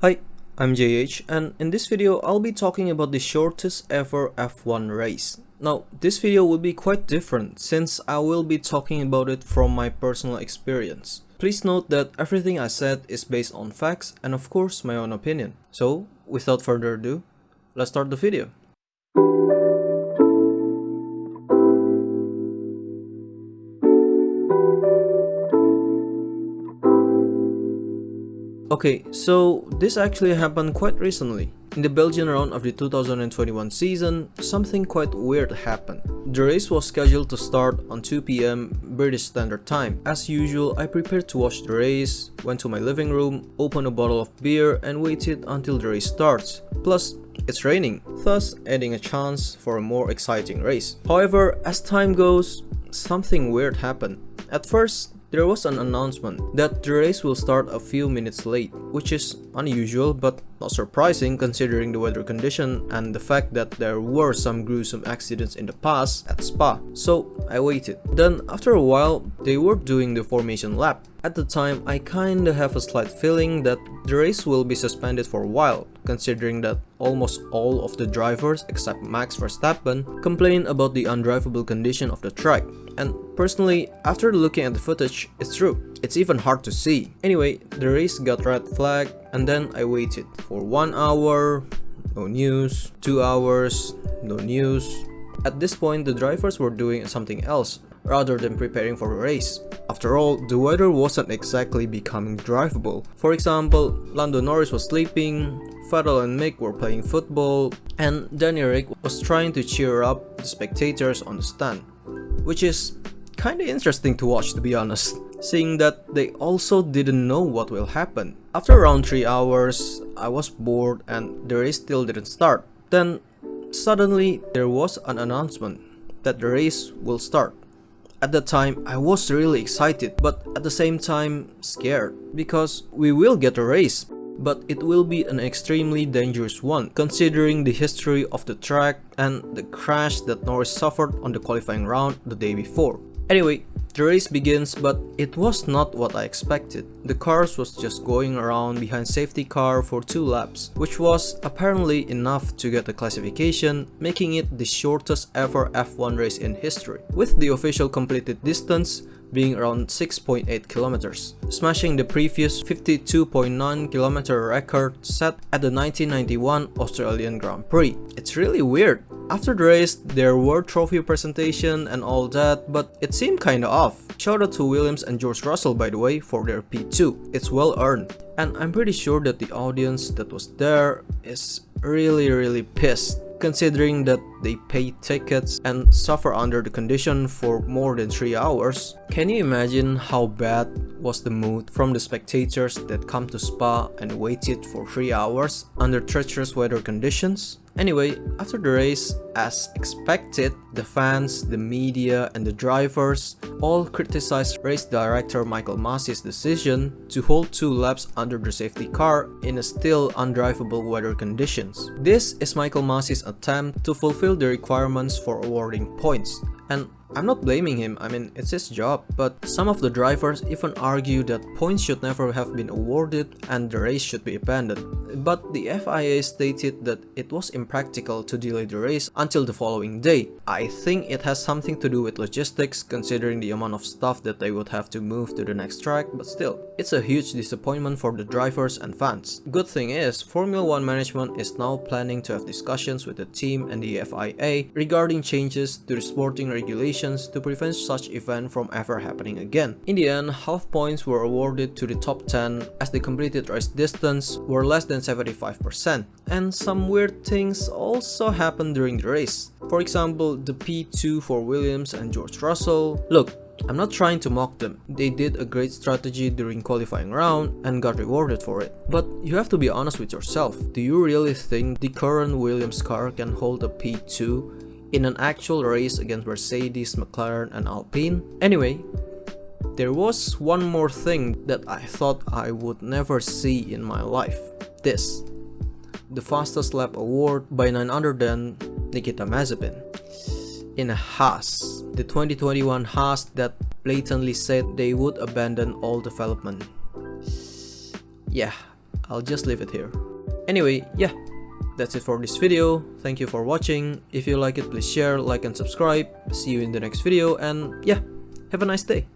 Hi, I'm JH, and in this video I'll be talking about the shortest ever F1 race. Now, this video will be quite different since I will be talking about it from my personal experience. Please note that everything I said is based on facts and of course my own opinion. So, without further ado, let's start the video. Okay, so this actually happened quite recently. In the Belgian round of the 2021 season, something quite weird happened. The race was scheduled to start on 2 PM British Standard Time. As usual, I prepared to watch the race, went to my living room, opened a bottle of beer and waited until the race starts. Plus, it's raining, thus adding a chance for a more exciting race. However, as time goes, something weird happened. At first, there was an announcement that the race will start a few minutes late, which is unusual but not surprising considering the weather condition and the fact that there were some gruesome accidents in the past at Spa. So I waited. Then after a while, they were doing the formation lap. At the time, I kinda have a slight feeling that the race will be suspended for a while, considering that almost all of the drivers except Max Verstappen complained about the undrivable condition of the track. And personally, after looking at the footage, it's true. It's even hard to see. Anyway, the race got red flag and then I waited for 1 hour, no news, 2 hours, no news. At this point, the drivers were doing something else rather than preparing for a race. After all, the weather wasn't exactly becoming drivable. For example, Lando Norris was sleeping, Vettel and Mick were playing football, and Danny Rick was trying to cheer up the spectators on the stand. Which is kinda interesting to watch, to be honest, seeing that they also didn't know what will happen. After around 3 hours, I was bored and the race still didn't start. Then, suddenly, there was an announcement that the race will start. At the time, I was really excited, but at the same time, scared, because we will get a race. But it will be an extremely dangerous one, considering the history of the track and the crash that Norris suffered on the qualifying round the day before. Anyway, the race begins, but it was not what I expected. The cars was just going around behind safety car for 2 laps, which was apparently enough to get the classification, making it the shortest ever F1 race in history, with the official completed distance being around 6.8 kilometers, smashing the previous 52.9 kilometer record set at the 1991 Australian Grand Prix. It's really weird. After the race, there were trophy presentation and all that, but it seemed kinda off. Shout out to Williams and George Russell, by the way, for their P2. It's well earned. And I'm pretty sure that the audience that was there is really pissed, considering that they pay tickets and suffer under the condition for more than 3 hours. Can you imagine how bad was the mood from the spectators that come to Spa and waited for 3 hours under treacherous weather conditions? Anyway, after the race, as expected, the fans, the media and the drivers all criticized race director Michael Masi's decision to hold 2 laps under the safety car in a still undrivable weather conditions. This is Michael Masi's attempt to fulfill the requirements for awarding points. And I'm not blaming him, I mean, it's his job, but some of the drivers even argue that points should never have been awarded and the race should be abandoned. But the FIA stated that it was impractical to delay the race until the following day. I think it has something to do with logistics, considering the amount of stuff that they would have to move to the next track, but still, it's a huge disappointment for the drivers and fans. Good thing is, Formula 1 management is now planning to have discussions with the team and the FIA regarding changes to the sporting regulations to prevent such event from ever happening again. In the end, half points were awarded to the top 10 as the completed race distance were less than 75%. And some weird things also happened during the race. For example, the P2 for Williams and George Russell. Look, I'm not trying to mock them. They did a great strategy during qualifying round and got rewarded for it. But you have to be honest with yourself. Do you really think the current Williams car can hold a P2 in an actual race against Mercedes, McLaren and Alpine? Anyway, there was one more thing that I thought I would never see in my life. This. The fastest lap award by none other than Nikita Mazepin. In a Haas, the 2021 Haas that blatantly said they would abandon all development. Yeah, I'll just leave it here. Anyway, yeah, that's it for this video. Thank you for watching. If you like it, please share, like and subscribe. See you in the next video, and yeah, have a nice day.